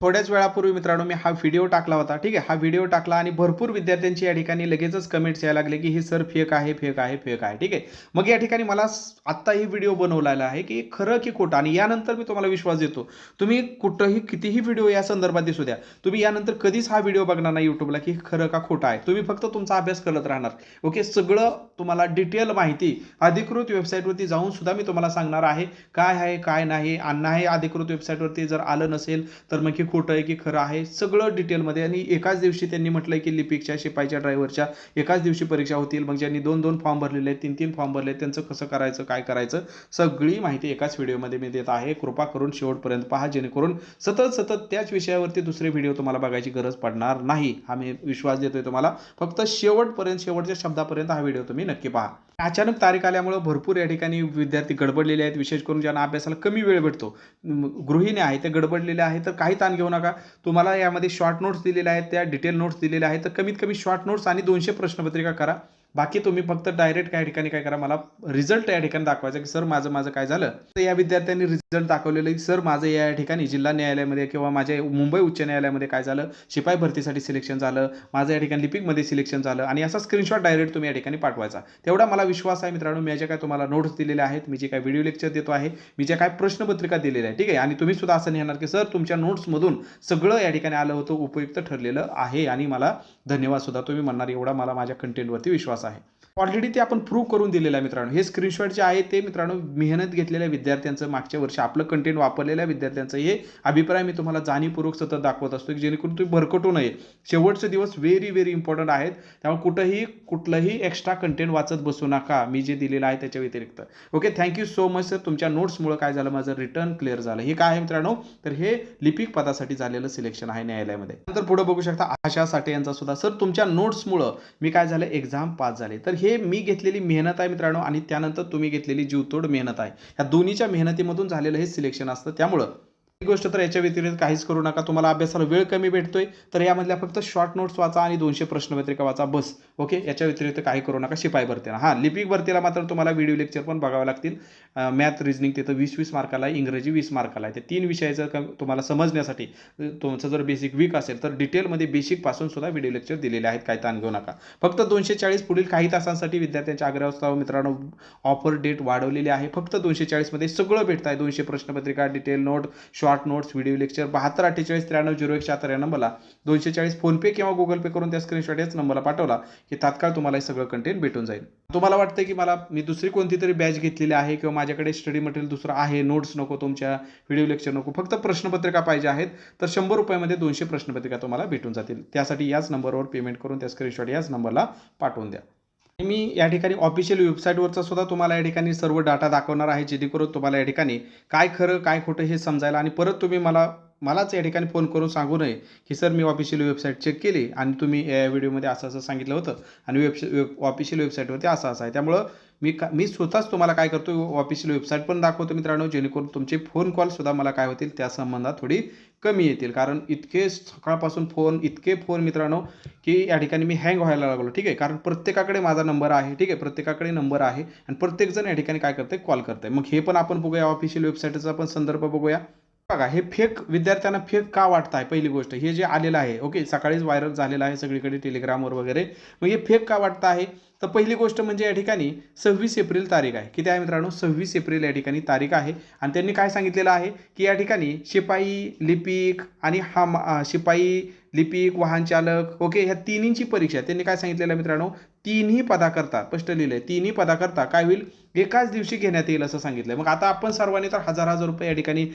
थोड्याच वेळापूर्वी मित्रांनो मी हा व्हिडिओ टाकला होता, ठीक आहे. हा व्हिडिओ टाकला आणि भरपूर विद्यार्थ्यांची या ठिकाणी लगेचच कमेंट्स यायला लागले, की हे सर फेक आहे, फेक आहे, फेक आहे, ठीक आहे. मग या ठिकाणी मला आत्ता ही व्हिडिओ बनवलेला आहे, की खरं की खोटं आणि यानंतर मी तुम्हाला विश्वास देतो. तुम्ही कुठंही कितीही व्हिडिओ या संदर्भात दिसू द्या. तुम्ही यानंतर कधीच हा व्हिडिओ बघणार नाही YouTubeला, की खरं का खोटं आहे. तुम्ही फक्त तुमचा अभ्यास करत राहणार. ओके. सगळं तुम्हाला डिटेल माहिती अधिकृत वेबसाईटवरती जाऊन सुद्धा मी तुम्हाला सांगणार आहे, काय आहे, काय नाही. आणि नाही अधिकृत वेबसाईटवरती जर आलं नसेल, तर मग हे खोटं आहे की खरं आहे सगळं डिटेलमध्ये. आणि एकाच दिवशी त्यांनी म्हटलंय की लिपिकच्या, शिपाईच्या, ड्रायव्हरच्या एकाच दिवशी परीक्षा होतील. मग ज्यांनी 2-2 फॉर्म भरलेले आहेत, 3-3 फॉर्म भरले, त्यांचं कसं करायचं, काय करायचं, सगळी माहिती एकाच व्हिडिओमध्ये मी देत आहे. कृपा करून शेवटपर्यंत पहा, जेणेकरून सतत त्याच विषयावरती दुसरे व्हिडिओ तुम्हाला बघायची गरज पडणार नाही. हा मी विश्वास देतोय तुम्हाला. फक्त शेवटपर्यंत, शेवटच्या शब्दापर्यंत हा व्हिडिओ तुम्ही नक्की पहा. अचानक तारीख आल्यामुळे भरपूर या ठिकाणी विद्यार्थी गडबडलेले आहेत, विशेष करून ज्यांना अभ्यासाला कमी वेळ भेटतो. गृहिणी आहे ते गडबडलेले आहे, तर काही ताण घेऊ नका. तुम्हाला यामध्ये शॉर्ट नोट्स दिलेल्या आहेत, त्या डिटेल नोट्स दिलेल्या आहेत. तर कमीत कमी शॉर्ट नोट्स आणि 200 प्रश्नपत्रिका करा. बाकी तुम्ही फक्त डायरेक्ट या ठिकाणी काय करा, मला रिझल्ट या ठिकाणी दाखवायचा, की सर माझं काय झालं. तर या विद्यार्थ्यांनी रिझल्ट दाखवलेलं आहे, सर माझं या ठिकाणी जिल्हा न्यायालयामध्ये किंवा माझ्या मुंबई उच्च न्यायालयामध्ये काय झालं, शिपाई भरतीसाठी सिलेक्शन झालं, माझं या ठिकाणी लिपिकमध्ये सिलेक्शन झालं. आणि असा स्क्रीनशॉट डायरेक्ट तुम्ही या ठिकाणी पाठवायचा. तेवढा मला विश्वास आहे मित्रांनो. मी ज्या काय तुम्हाला नोट्स दिलेल्या आहेत, मी जे काय व्हिडिओ लेक्चर देतो आहे, मी ज्या काय प्रश्नपत्रिका दिलेल्या आहे, ठीक आहे. आणि तुम्ही सुद्धा असं लिहिणार, की सर तुमच्या नोट्समधून सगळं या ठिकाणी आलं होतं, उपयुक्त ठरलेलं आहे आणि मला धन्यवाद सुद्धा तुम्ही म्हणणार. एवढा मला माझ्या कंटेंटवरती विश्वास आहे. ऑलरेडी ते आपण प्रूव्ह करून दिलेलं आहे मित्रांनो. हे स्क्रीनशॉट जे आहे ते मित्रांनो मेहनत घेतलेल्या विद्यार्थ्यांचं, मागच्या वर्षी आपलं कंटेंट वापरलेल्या विद्यार्थ्यांचं हे अभिप्राय मी तुम्हाला जाणीवपूर्वक सतत दाखवत असतो, की जेणेकरून तुम्ही भरकटू नये. शेवटचे दिवस व्हेरी इम्पॉर्टंट आहेत. त्यामुळे कुठलंही एक्स्ट्रा कंटेंट वाचत बसू नका, मी जे दिलेलं आहे त्याच्या व्यतिरिक्त. Okay. Thank you so much sir. तुमच्या नोट्समुळे काय झालं, माझं रिटर्न क्लिअर झालं. हे काय आहे मित्रांनो, तर हे लिपिक पदासाठी झालेलं सिलेक्शन आहे न्यायालयामध्ये. नंतर पुढे बघू शकता आशा साठे यांचा सुद्धा, सर तुमच्या नोट्समुळं मी काय झालं, एक्झाम पास झाले. तर हे मी घेतलेली मेहनत आहे मित्रांनो, आणि त्यानंतर तुम्ही घेतलेली जीवतोड मेहनत आहे. या दोन्हीच्या मेहनतीमधून झालेलं हे सिलेक्शन असतं. त्यामुळं ही गोष्ट तर याच्या व्यतिरिक्त काहीच करू नका. तुम्हाला अभ्यासाला वेळ कमी भेटतोय, तर यामधल्या फक्त शॉर्ट नोट्स वाचा आणि 200 प्रश्नपत्रिका वाचा, बस. ओके. याच्या व्यतिरिक्त काही करू नका. शिपाई भरतीला, हां, लिपिक भरतीला मात्र तुम्हाला व्हिडिओ लेक्चर पण बघावे लागतील. मॅथ, रिजनिंग तिथं 20-20 मार्काला आहे, इंग्रजी 20 मार्काला आहे. ते 3 विषयाचं तुम्हाला समजण्यासाठी तुमचं जर बेसिक वीक असेल, तर डिटेलमध्ये बेसिकपासून सुद्धा व्हिडिओ लेक्चर दिलेले आहेत. काही ताण घेऊ नका. फक्त 240 पुढील काही तासांसाठी विद्यार्थ्यांच्या आग्रहास्तव मित्रांनो ऑफर डेट वाढवलेली आहे. फक्त 240 मध्ये सगळं भेटत आहे. 200 प्रश्नपत्रिका, detail note, short notes, video lecture. 72489301 नंबरला 240 फोनपे किंवा गुगल पे करून त्या स्क्रीनशॉट याच नंबरला पाठवला, की तात्काळ तुम्हाला हे सगळं कंटेंट भेटून जाईल. तुम्हाला वाटतं की मी दुसरी कोणती तरी बॅच घेतलेली आहे किंवा माझ्याकडे स्टडी मटेरियल दुसरं आहे, नोट्स नको तुमच्या, व्हिडिओ लेक्चर नको, फक्त प्रश्नपत्रिका पाहिजे आहेत, तर 100 रुपयामध्ये 200 प्रश्नपत्रिका तुम्हाला भेटून जातील. त्यासाठी याच नंबरवर पेमेंट करून त्या स्क्रीनशॉट याच नंबरला पाठवून द्या. मी या ठिकाणी ऑफिशियल वेबसाईटवरचा सुद्धा तुम्हाला या ठिकाणी सर्व डाटा दाखवणार आहे, जेणेकरून तुम्हाला या ठिकाणी काय खरं काय खोटं हे समजायला. आणि परत तुम्ही मलाच या ठिकाणी फोन करून सांगू नये, की सर मी ऑफिशियल वेबसाईट चेक केली आणि तुम्ही या व्हिडिओमध्ये असं सांगितलं होतं आणि ऑफिशियल वेबसाईटवरती असं आहे. त्यामुळं मी स्वतःच तुम्हाला काय करतो, ऑफिशियल वेबसाईट पण दाखवतो मित्रांनो, जेणेकरून तुमचे फोन कॉलसुद्धा मला काय होतील, त्या संबंधात थोडी कमी येतील. कारण इतके सकाळपासून इतके फोन मित्रांनो, की या ठिकाणी मी हँग व्हायला लागलो, ठीक आहे. कारण प्रत्येकाकडे माझा नंबर आहे, ठीक आहे, प्रत्येकाकडे नंबर आहे आणि प्रत्येकजण या ठिकाणी काय करते, कॉल करते. मग हे पण आपण बघूया, ऑफिशियल वेबसाईटचा पण संदर्भ बघूया. बघा, हे फेक विद्यार्थ्यांना फेक का वाटतं आहे, पहिली गोष्ट हे जे आलेलं आहे, ओके, सकाळीच व्हायरल झालेलं आहे सगळीकडे टेलिग्रामवर वगैरे. मग हे फेक का वाटतं आहे, तर पहिली गोष्ट म्हणजे या ठिकाणी 26 एप्रिल तारीख आहे. किती आहे मित्रांनो, 26 एप्रिल या ठिकाणी तारीख आहे. आणि त्यांनी काय सांगितलेलं आहे, की या ठिकाणी शिपाई, लिपिक आणि शिपाई, लिपिक, वाहन चालक, ओके, ह्या तिन्हींची परीक्षा त्यांनी काय सांगितलेलं आहे मित्रांनो, तिन्ही पदाकरता, स्पष्ट लिहिलंय, तिन्ही पदाकरता काय होईल, एकाच दिवशी घेण्यात येईल असं सांगितलंय. मग आता आपण सर्वांनी तर हजार रुपये या ठिकाणी,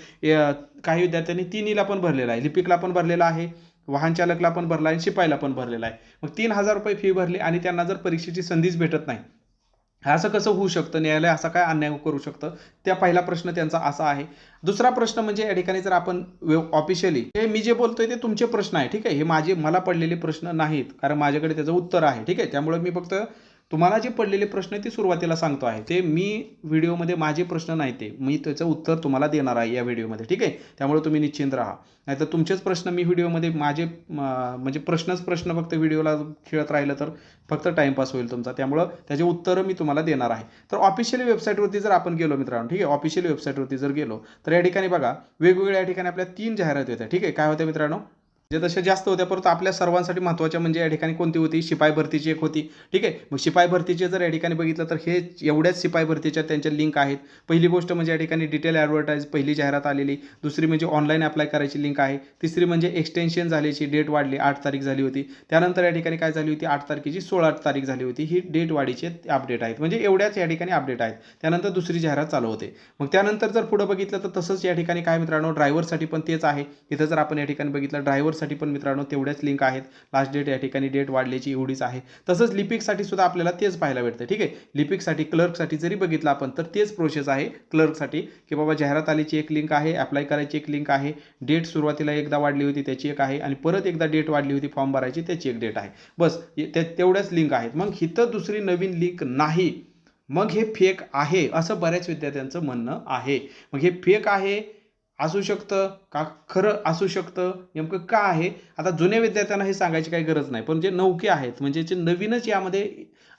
काही विद्यार्थ्यांनी तिन्हीला पण भरलेला आहे, लिपिकला पण भरलेला आहे, वाहन चालकला पण भरला आहे, शिपाईला पण भरलेला आहे. मग 3000 रुपये फी भरली आणि त्यांना जर परीक्षेची संधीच भेटत नाही, असं कसं होऊ शकतं, न्यायालय असा काय अन्याय करू शकतं, त्या पहिला प्रश्न त्यांचा असा आहे. दुसरा प्रश्न म्हणजे या ठिकाणी जर आपण ऑफिशियली, हे मी जे बोलतोय ते तुमचे प्रश्न आहे, ठीक आहे, हे मला पडलेले प्रश्न नाहीत, कारण माझ्याकडे त्याचं उत्तर आहे, ठीक आहे. त्यामुळे मी फक्त तुम्हाला जे पडलेले प्रश्न ते सुरुवातीला सांगतो आहे, ते मी व्हिडिओमध्ये माझे प्रश्न नाही, ते मी त्याचं उत्तर तुम्हाला देणार आहे या व्हिडिओमध्ये, ठीक आहे. त्यामुळे तुम्ही निश्चिंत राहा. नाहीतर तुमचेच प्रश्न मी व्हिडिओमध्ये माझे म्हणजे प्रश्न फक्त व्हिडिओला खेळत राहिलं तर फक्त टाईमपास होईल तुमचा. त्यामुळं त्याचे उत्तरं मी तुम्हाला देणार आहे. तर ऑफिशियल वेबसाईटवरती जर आपण गेलो मित्रांनो, ठीक आहे, ऑफिशियल वेबसाईटवरती जर गेलो तर या ठिकाणी बघा वेगवेगळ्या ठिकाणी आपल्या 3 जाहिराती होत्या, ठीक आहे. काय होत्या मित्रांनो, जे तशा जास्त होत्या, परंतु आपल्या सर्वांसाठी महत्त्वाच्या म्हणजे या ठिकाणी कोणती होती, शिपाई भरतीची एक होती, ठीक आहे. मग शिपाई भरतीचे जर या ठिकाणी बघितलं तर हे एवढ्याच शिपाई भरतीच्या त्यांच्या लिंक आहेत. पहिली गोष्ट म्हणजे या ठिकाणी डिटेल ॲडव्हर्टाईज पहिली जाहिरात आलेली, दुसरी म्हणजे ऑनलाईन अप्लाय करायची लिंक आहे, तिसरी म्हणजे एक्सटेन्शन झाल्याची डेट वाढली, 8 तारीख झाली होती. त्यानंतर या ठिकाणी काय झाली होती, 8 तारखेची 16 तारीख झाली होती. ही डेट वाढीचे अपडेट आहेत, म्हणजे एवढ्याच या ठिकाणी अपडेट आहेत. त्यानंतर दुसरी जाहिरात चालू होते. मग त्यानंतर जर पुढे बघितलं तर तसंच या ठिकाणी काय मित्रांनो, ड्रायव्हरसाठी पण तेच आहे. इथं जर आपण या ठिकाणी बघितलं ड्रायव्हरसाठी पण मित्रांनो तेवढ्याच लिंक आहेत. लास्ट डेट या ठिकाणी डेट वाढल्याची एवढीच आहे. तसंच लिपिकसाठी सुद्धा आपल्याला तेच पाहायला भेटतं, ठीक आहे. लिपिकसाठी क्लर्कसाठी जरी बघितलं आपण तर तेच प्रोसेस आहे क्लर्कसाठी, की बाबा जाहिरात आलीची एक लिंक आहे, अप्लाय करायची एक लिंक आहे, डेट सुरुवातीला एकदा वाढली होती त्याची एक आहे, आणि परत एकदा डेट वाढली होती फॉर्म भरायची त्याची एक डेट आहे. बस तेवढ्याच लिंक आहेत. मग इथं दुसरी नवीन लिंक नाही, मग हे फेक आहे असं बऱ्याच विद्यार्थ्यांचं म्हणणं आहे. मग हे फेक आहे असू शकतं का खरं असू शकतं, नेमकं का आहे? आता जुन्या विद्यार्थ्यांना हे सांगायची काही गरज नाही, पण जे नवखे आहेत म्हणजे जे नवीनच यामध्ये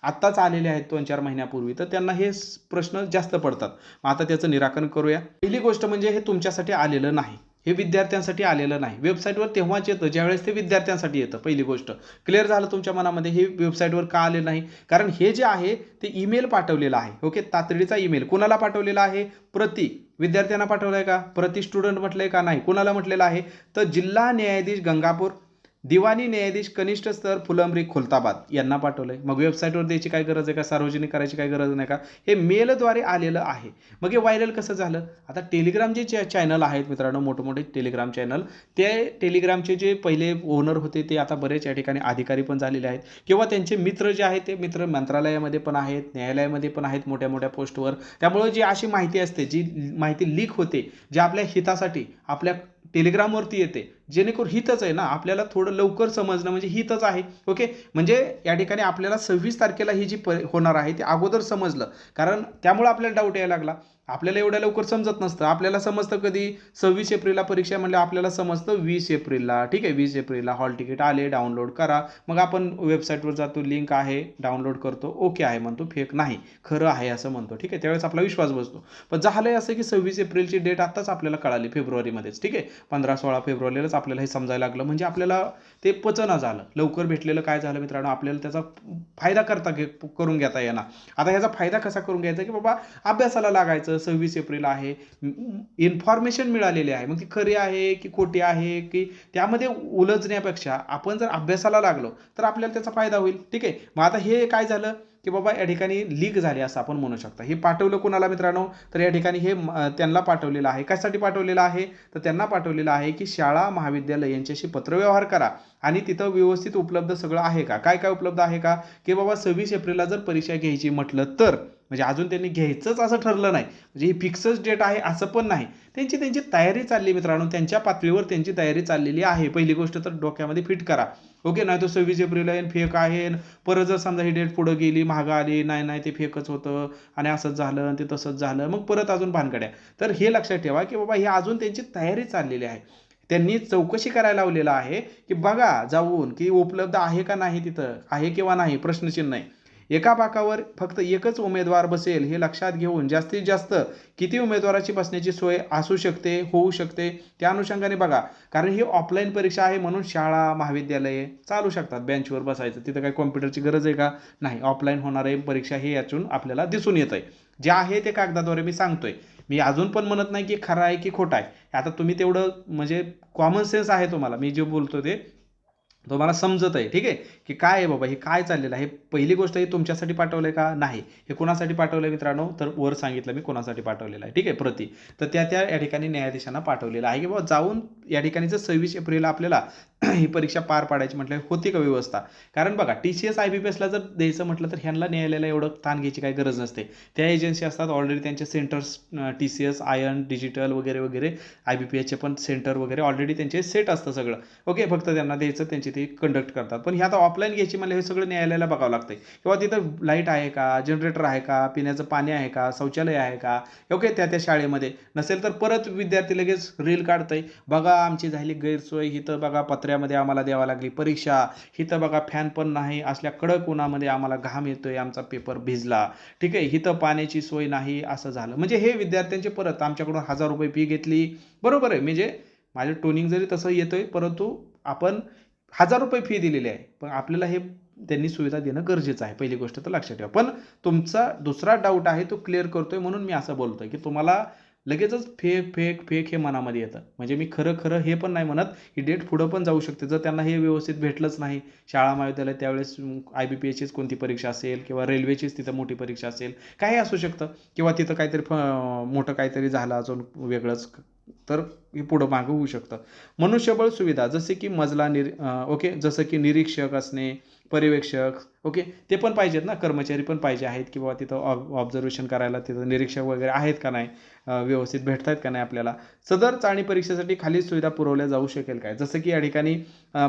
आत्ताच आलेले आहेत 2-4 महिन्यापूर्वी, तर त्यांना हे प्रश्न जास्त पडतात. मग आता त्याचं निराकरण करूया. पहिली गोष्ट म्हणजे हे तुमच्यासाठी आलेलं नाही, हे विद्यार्थ्यांसाठी आलेलं नाही. वेबसाईटवर तेव्हाच येतं ज्यावेळेस ते विद्यार्थ्यांसाठी येतं. पहिली गोष्ट क्लिअर झालं तुमच्या मनामध्ये, हे वेबसाईटवर का आले नाही, कारण हे जे आहे ते ईमेल पाठवलेलं आहे, ओके, तातडीचा ईमेल कोणाला पाठवलेला आहे, प्रति विद्यार्थ्यांना पाठवलाय का, प्रति स्टुडंट म्हटलंय का, नाही. कोणाला म्हटलेलं आहे तर जिल्हा न्यायाधीश गंगापूर, दिवाणी न्यायाधीश कनिष्ठ स्तर फुलंब्री खुलताबाद यांना पाठवलंय. मग वेबसाईटवर द्यायची काय गरज आहे का, सार्वजनिक करायची काय गरज नाही का, हे मेलद्वारे आलेलं आहे. मग हे व्हायरल कसं झालं, आता टेलिग्राम जे चॅनल आहेत मित्रांनो, मोठमोठे टेलिग्राम चॅनल, ते टेलिग्रामचे जे पहिले ओनर होते ते आता बरेच या ठिकाणी अधिकारी पण झालेले आहेत, किंवा त्यांचे मित्र जे आहेत ते मित्र मंत्रालयामध्ये पण आहेत, न्यायालयामध्ये पण आहेत, मोठ्या मोठ्या पोस्टवर. त्यामुळे जी अशी माहिती असते, जी माहिती लीक होते, जे आपल्या हितासाठी आपल्या टेलिग्रामवरती येते, जेणेकरून हितच आहे ना, आपल्याला थोडं लवकर समजणं म्हणजे हितच आहे, ओके. म्हणजे या ठिकाणी आपल्याला 26 तारखेला ही जी होणार आहे ते अगोदर समजलं, कारण त्यामुळे आपल्याला डाऊट यायला लागला. आपल्याला एवढ्या लवकर समजत नसतं, आपल्याला समजतं कधी 26 एप्रिलला परीक्षा म्हणजे आपल्याला समजतं 20 एप्रिलला, ठीक आहे. 20 एप्रिलला हॉल तिकीट आले, डाउनलोड करा. मग आपण वेबसाईटवर जातो, लिंक आहे, डाउनलोड करतो, ओके आहे म्हणतो, फेक नाही खरं आहे असं म्हणतो, ठीक आहे. त्यावेळेस आपला विश्वास बसतो. पण झालंय असं की 26 एप्रिलची डेट आत्ताच आपल्याला कळाली फेब्रुवारीमध्येच, ठीक आहे. 15-16 फेब्रुवारीलाच आपल्याला हे समजायला लागलं, म्हणजे आपल्याला ते पचना झालं. लवकर भेटलेलं काय झालं मित्रांनो, आपल्याला त्याचा फायदा करून घेता येणार. आता ह्याचा फायदा कसा करून घ्यायचा, की बाबा अभ्यासाला लागायचं, 26 एप्रिल आहे, इन्फॉर्मेशन मिळालेली आहे, मग ती खरी आहे की खोटी आहे, की त्यामध्ये उलझण्यापेक्षा आपण जर अभ्यासाला लागलो तर आपल्याला त्याचा फायदा होईल, ठीक आहे. मग आता हे काय झालं की बाबा या ठिकाणी लीक झाले असं आपण म्हणू शकता. हे पाठवलं कोणाला मित्रांनो, तर या ठिकाणी हे त्यांना पाठवलेलं आहे. कशासाठी पाठवलेलं आहे, तर त्यांना पाठवलेलं आहे की शाळा महाविद्यालय यांच्याशी पत्रव्यवहार करा आणि तिथं व्यवस्थित उपलब्ध सगळं आहे का, काय काय उपलब्ध आहे का, की बाबा 26 एप्रिलला जर परीक्षा घ्यायची म्हटलं तर, म्हणजे अजून त्यांनी घ्यायचंच असं ठरलं नाही, म्हणजे ही फिक्सच डेट आहे असं पण नाही, त्यांची तयारी चालली मित्रांनो, त्यांच्या पातळीवर त्यांची तयारी चाललेली आहे. पहिली गोष्ट तर डोक्यामध्ये फिट करा, ओके. नाही तो 26 एप्रिल आहे फेक आहे, परत जर समजा ही डेट पुढं गेली, महाग आली, नाही ते फेकच होतं आणि असंच झालं आणि ते तसंच झालं, मग परत अजून भानगड्या. तर हे लक्षात ठेवा की बाबा ही अजून त्यांची तयारी चाललेली आहे. त्यांनी चौकशी करायला लावलेलं आहे की बघा जाऊन की उपलब्ध आहे का नाही, तिथं आहे किंवा नाही, प्रश्नचिन्ह आहे. एका बाकावर फक्त एकच उमेदवार बसेल हे लक्षात घेऊन जास्तीत जास्त किती उमेदवाराची बसण्याची सोय असू शकते, होऊ शकते, त्या अनुषंगाने बघा. कारण ही ऑफलाईन परीक्षा आहे म्हणून शाळा महाविद्यालये चालू शकतात बेंचवर बसायचं, तिथं काही कॉम्प्युटरची गरज आहे का, नाही. ऑफलाईन होणारे परीक्षा हे यातून आपल्याला दिसून येत आहे. जे आहे ते कागदाद्वारे मी सांगतोय. मी अजून पण म्हणत नाही की खरं आहे की खोटं आहे. आता तुम्ही तेवढं म्हणजे कॉमन सेन्स आहे तुम्हाला, मी जे बोलतो ते तुम्हाला समजत आहे, ठीक आहे, की काय आहे बाबा हे काय चाललेलं आहे. पहिली गोष्ट हे तुमच्यासाठी पाठवलंय का, नाही. हे कोणासाठी पाठवलंय मित्रांनो, तर वर सांगितलं मी कोणासाठी पाठवलेलं आहे, ठीक आहे, प्रति. तर त्या या ठिकाणी न्यायाधीशांना पाठवलेलं आहे की बाबा जाऊन या ठिकाणी जर 26 एप्रिलला आपल्याला ही परीक्षा पार पाडायची म्हटलं होती का व्यवस्था? कारण बघा TCS IBPSला जर द्यायचं म्हटलं तर ह्यांना न्यायालयाला एवढं ताण घ्यायची काही गरज नसते. त्या एजन्सी असतात ऑलरेडी, त्यांचे सेंटर्स TCS, आयन, डिजिटल वगैरे वगैरे, IBPSचे पण सेंटर वगैरे ऑलरेडी त्यांचे सेट असतं सगळं. ओके, फक्त त्यांना द्यायचं, त्यांची ते कंडक्ट करतात. पण हे आता ऑफलाईन घ्यायची म्हणजे हे सगळं न्यायालयाला बघावं लागतं किंवा तिथं लाईट आहे का, जनरेटर आहे का, पिण्याचं पाणी आहे का, शौचालय आहे का, ओके, त्या शाळेमध्ये नसेल तर परत विद्यार्थी लगेच रील काढतंय, बघा आमची झाली गैरसोय, इथं बघा पत्र्यामध्ये आम्हाला द्यावा लागली परीक्षा, इथं बघा फॅन पण नाही, असल्या कडक उन्हामध्ये आम्हाला घाम येतोय, आमचा पेपर भिजला, ठीक आहे, इथं पाण्याची सोय नाही, असं झालं. म्हणजे हे विद्यार्थ्यांचे परत आमच्याकडून 1000 रुपये फी घेतली, बरोबर आहे, म्हणजे माझं टोनिंग जरी तसं येतोय परंतु आपण 1000 रुपये फी दिलेली आहे, पण आपल्याला हे त्यांनी सुविधा देणं गरजेचं आहे, पहिली गोष्ट तर लक्षात ठेवा. पण तुमचा दुसरा डाऊट आहे तो क्लिअर करतोय म्हणून मी असं बोलतोय की तुम्हाला लगेचच फेक फेक फेक हे मनामध्ये येतं. म्हणजे मी खरं खरं हे पण नाही म्हणत, ही डेट पुढं पण जाऊ शकते जर त्यांना हे व्यवस्थित भेटलंच नाही, शाळा महाविद्यालय त्यावेळेस IBPSचीच कोणती परीक्षा असेल किंवा रेल्वेचीच तिथं मोठी परीक्षा असेल, काही असू शकतं, किंवा तिथं काहीतरी मोठं काहीतरी झालं अजून वेगळंच, तर हे पुढं मागं होऊ शकतं. मनुष्यबळ सुविधा जसे की ओके, जसं की निरीक्षक असणे, पर्यवेक्षक, ओके, ते पण पाहिजेत ना, कर्मचारी पण पाहिजे आहेत किंवा तिथं ऑब्झर्वेशन करायला तिथं निरीक्षक वगैरे आहेत का नाही, व्यवस्थित भेटत आहेत का नाही आपल्याला. सदर चाळणी परीक्षेसाठी खालील सुविधा पुरवल्या जाऊ शकेल काय, जसं की या ठिकाणी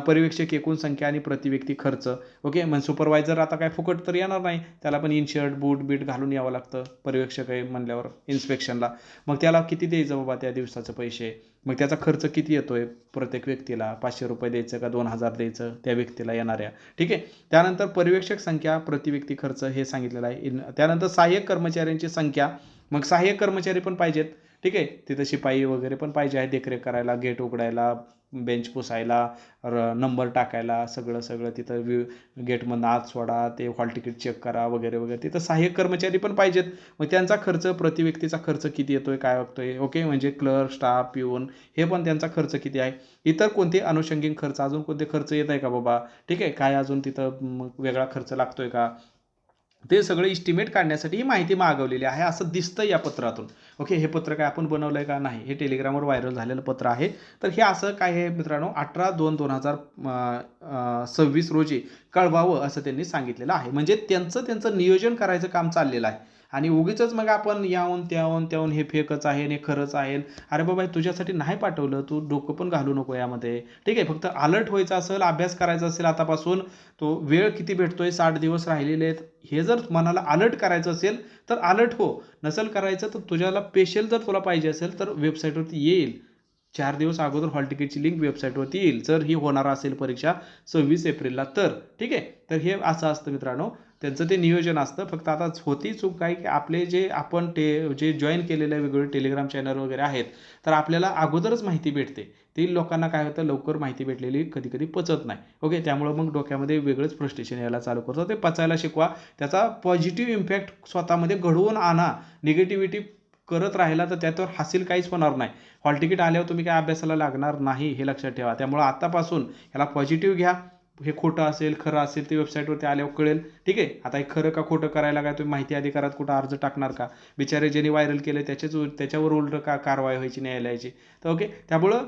पर्यवेक्षक एकूण संख्या आणि प्रतिव्यक्ती खर्च, ओके, मग सुपरवायझर आता काय फुकट तर येणार नाही, त्याला पण इनशर्ट बूट बीट घालून यावं लागतं, पर्यवेक्षक आहे म्हणल्यावर इन्स्पेक्शनला, मग त्याला किती द्यायचं बाबा त्या दिवसाचे पैसे, मग त्याचा खर्च किती येतोय प्रत्येक व्यक्तीला, 500 रुपये द्यायचं का 2000 द्यायचं त्या व्यक्तीला येणाऱ्या, ठीक आहे. त्यानंतर पर्यवेक्षक संख्या, प्रतिव्यक्ती खर्च हे सांगितलेलं आहे. त्यानंतर सहाय्यक कर्मचाऱ्यांची संख्या, मग सहाय्यक कर्मचारी पण पाहिजेत, ठीक आहे, तिथं शिपाई वगैरे पण पाहिजे आहे, देखरेख करायला, गेट उघडायला, बेंच पुसायला, नंबर टाकायला, सगळं सगळं तिथं गेटमधून आत सोडा, ते हॉल तिकीट चेक करा वगैरे वगैरे, तिथं सहाय्यक कर्मचारी पण पाहिजेत. मग त्यांचा खर्च, प्रतिव्यक्तीचा खर्च किती येतोय, काय वागतोय, ओके, म्हणजे क्लर्क, स्टाफ, पिऊन, हे पण त्यांचा खर्च किती आहे. इतर कोणते अनुषंगिक खर्च, अजून कोणते खर्च येत आहे का बाबा, ठीक आहे, काय अजून तिथं वेगळा खर्च लागतोय का, ते सगळं इस्टिमेट काढण्यासाठी ही माहिती मागवलेली आहे, असं दिसतं या पत्रातून. ओके, हे पत्र काय आपण बनवलंय का, नाही, हे टेलिग्रामवर व्हायरल झालेलं पत्र आहे. तर हे असं काय आहे मित्रांनो, 18/2/2026 रोजी कळवावं असं त्यांनी सांगितलेलं आहे. म्हणजे त्यांचं नियोजन करायचं काम चाललेलं आहे, आणि उगीचच मग आपण याहून त्याहून हे फेकच आहे आणि हे खरंच आहे. अरे बाबा, तुझ्यासाठी नाही पाठवलं, तू डोकं पण घालू नको यामध्ये, ठीक आहे. फक्त अलर्ट व्हायचं असेल, अभ्यास करायचा असेल आतापासून, तो वेळ किती भेटतोय, 60 दिवस राहिलेले आहेत, हे जर मनाला अलर्ट करायचं असेल तर अलर्ट हो. नसेल करायचं तर तुझ्याला स्पेशल जर तुला पाहिजे असेल तर वेबसाईटवरती येईल, 4 दिवस अगोदर हॉल तिकीटची लिंक वेबसाईटवरती येईल, जर ही होणार असेल परीक्षा 26 एप्रिलला तर, ठीक आहे. तर हे असं असतं मित्रांनो, त्यांचं ते नियोजन असतं. फक्त आता होती चूक काय की आपले जे जॉईन केलेले वेगवेगळे टेलिग्राम चॅनल वगैरे आहेत, तर आपल्याला अगोदरच माहिती भेटते, ती लोकांना काय होतं, लवकर माहिती भेटलेली कधी कधी पचत नाही, ओके, त्यामुळे मग डोक्यामध्ये वेगळंच फ्रस्ट्रेशन यायला चालू करतं. ते पचायला शिकवा, त्याचा पॉझिटिव्ह इम्पॅक्ट स्वतःमध्ये घडवून आणा. निगेटिव्हिटी करत राहिला तर त्याच्यावर हासिल काहीच होणार नाही. हॉल तिकीट आल्यावर तुम्ही काय अभ्यासाला लागणार नाही, हे लक्षात ठेवा. त्यामुळे आतापासून ह्याला पॉझिटिव्ह घ्या. हे खोटं असेल खरं असेल ते वेबसाईटवरती आल्यावर कळेल, ठीक आहे. आता हे खरं का खोटं करायला काय तुम्ही माहिती अधिकारात कुठं अर्ज टाकणार का, बिचारे ज्यांनी व्हायरल केले त्याच्यावर उलट का कारवाई व्हायची न्यायालयाची. तर ओके, त्यामुळं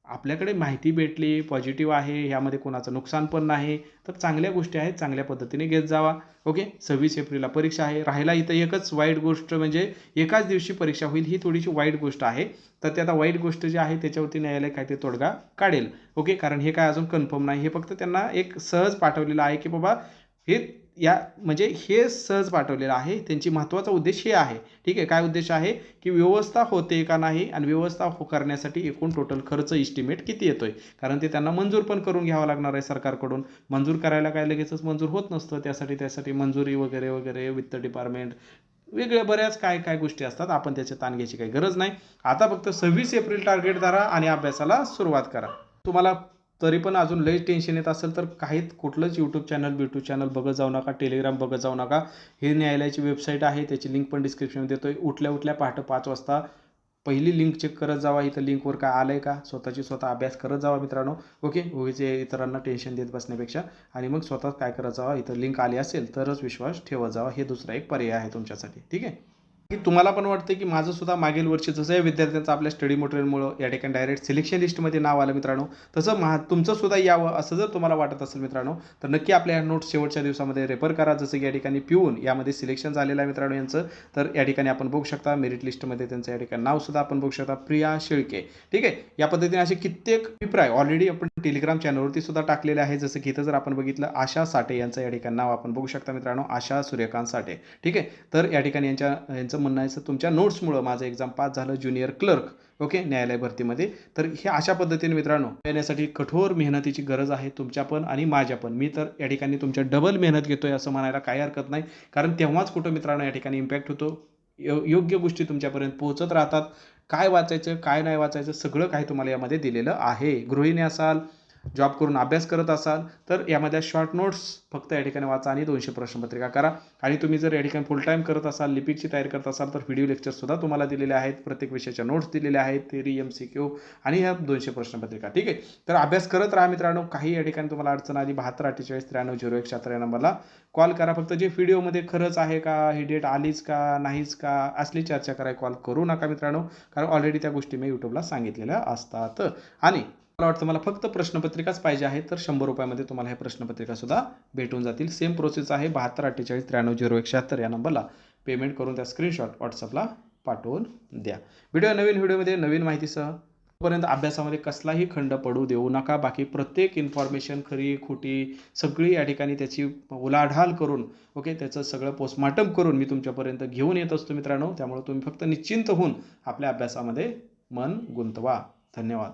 आपल्याकडे माहिती भेटली, पॉझिटिव्ह आहे, ह्यामध्ये कोणाचं नुकसान पण नाही, तर चांगल्या गोष्टी आहेत, चांगल्या पद्धतीने घेत जावा. ओके, 26 एप्रिलला परीक्षा आहे. राहिला इथं एकच वाईट गोष्ट म्हणजे एकाच दिवशी परीक्षा होईल, ही थोडीशी वाईट गोष्ट आहे. तर ते आता वाईट गोष्ट जी आहे त्याच्यावरती न्यायालय काहीतरी तोडगा काढेल, ओके, कारण हे काय अजून कन्फर्म नाही, हे फक्त त्यांना एक सहज पाठवलेलं आहे की बाबा हे म्हणजे हे सहज पाठवलेलं आहे. त्यांची महत्त्वाचा उद्देश हे आहे, ठीक आहे. काय उद्देश आहे की व्यवस्था होते का नाही, आणि व्यवस्था करण्यासाठी एकूण टोटल खर्च इस्टिमेट किती येतोय, कारण ते त्यांना मंजूर पण करून घ्यावं लागणार आहे सरकारकडून. मंजूर करायला काय लगेचच मंजूर होत नसतं, त्यासाठी मंजुरी वगैरे वगैरे, वित्त डिपार्टमेंट, वेगळ्या बऱ्याच काय काय गोष्टी असतात. आपण त्याचे ताण घ्यायची काही गरज नाही. आता फक्त 26 एप्रिल टार्गेट धरा आणि अभ्यासाला सुरुवात करा. तुम्हाला तरी पण अजून लई टेन्शन येत असेल तर कुठलंच यूट्यूब चॅनल बघत जाऊ नका, टेलिग्राम बघत जाऊ नका. हे न्यायालयाची वेबसाईट आहे, त्याची लिंक पण डिस्क्रिप्शनमध्ये देतोय. उठल्या पहाटे 5 वाजता पहिली लिंक चेक करत जावा, इथं लिंकवर काय आलंय का, स्वतः अभ्यास करत जावा मित्रांनो. ओके, उगीच इतरांना टेन्शन देत बसण्यापेक्षा, आणि मग स्वतः काय करत जावा, इथं लिंक आली असेल तरच विश्वास ठेवत जावा. हे दुसरा एक पर्याय आहे तुमच्यासाठी, ठीक आहे. की तुम्हाला पण वाटतं की माझं सुद्धा मागील वर्षी जसं या विद्यार्थ्यांचं आपल्या स्टडी मटेरियलमुळं या ठिकाणी डायरेक्ट सिलेक्शन लिस्टमध्ये नाव आलं मित्रांनो, तसं तुमचं सुद्धा यावं असं जर तुम्हाला वाटत असेल मित्रांनो, तर नक्की आपल्या ह्या नोट्स शेवटच्या दिवसामध्ये रेफर करा. जसं की या ठिकाणी पिऊन यामध्ये सिलेक्शन झालेलं आहे मित्रांनो यांचं. तर या ठिकाणी आपण बघू शकता मेरिट लिस्टमध्ये त्यांचं या ठिकाणी नावसुद्धा आपण बघू शकता, प्रिया शेळके. ठीक आहे. या पद्धतीने असे कित्येक अभिप्राय ऑलरेडी आपण टेलिग्राम चॅनलवरती सुद्धा टाकलेले आहे. जसं की इथं जर आपण बघितलं आशा साठे यांचं या ठिकाणी नाव आपण बघू शकता मित्रांनो, आशा सूर्यकांत साठे. ठीक आहे. तर या ठिकाणी यांचं म्हणणं आहे तुमच्या नोट्समुळं माझं एक्झाम पास झालं ज्युनियर क्लर्क ओके न्यायालय भरतीमध्ये. तर हे अशा पद्धतीने मित्रांनो येण्यासाठी कठोर मेहनतीची गरज आहे तुमच्या पण आणि माझ्या पण. मी तर या ठिकाणी तुमच्या डबल मेहनत घेतोय असं म्हणायला काही हरकत नाही, कारण तेव्हाच कुठं मित्रांनो या ठिकाणी इम्पॅक्ट होतो. योग्य गोष्टी तुमच्यापर्यंत पोहोचत राहतात. काय वाचायचं काय नाही वाचायचं सगळं काही तुम्हाला यामध्ये दिलेलं आहे. गृहिणी असाल, जॉब करून अभ्यास करत असाल तर यामध्ये शॉर्ट नोट्स फक्त या ठिकाणी वाचा आणि 200 प्रश्नपत्रिका करा. आणि तुम्ही जर या ठिकाणी फुल टाईम करत असाल, लिपिकची तयारी करत असाल तर व्हिडिओ लेक्चरसुद्धा तुम्हाला दिलेले आहेत. प्रत्येक विषयाच्या नोट्स दिलेल्या आहेत, थेरी, MCQ आणि ह्या 200 प्रश्नपत्रिका. ठीक आहे. तर अभ्यास करत राहा मित्रांनो. काही या ठिकाणी तुम्हाला अडचण आली 72 48 93 0176 या नंबरला कॉल करा. फक्त जे व्हिडिओमध्ये खरंच आहे का, ही डेट आलीच का नाहीच का असली चर्चा करायला कॉल करू नका मित्रांनो, कारण ऑलरेडी त्या गोष्टी मी यूट्यूबला सांगितलेल्या असतात. आणि मला वाटतं मला फक्त प्रश्नपत्रिकाच पाहिजे आहे तर 100 रुपयामध्ये तुम्हाला हे प्रश्नपत्रिकासुद्धा भेटून जातील. सेम प्रोसेस आहे. 72 48 93 0176 या नंबरला पेमेंट करून त्या स्क्रीनशॉट व्हॉट्सअपला पाठवून द्या. नवीन व्हिडिओमध्ये नवीन माहितीसह. तोपर्यंत अभ्यासामध्ये कसलाही खंड पडू देऊ नका. बाकी प्रत्येक इन्फॉर्मेशन खरी खोटी सगळी या ठिकाणी त्याची उलाढाल करून ओके त्याचं सगळं पोस्टमार्टम करून मी तुमच्यापर्यंत घेऊन येत असतो मित्रांनो. त्यामुळे तुम्ही फक्त निश्चिंत होऊन आपल्या अभ्यासामध्ये मन गुंतवा. धन्यवाद.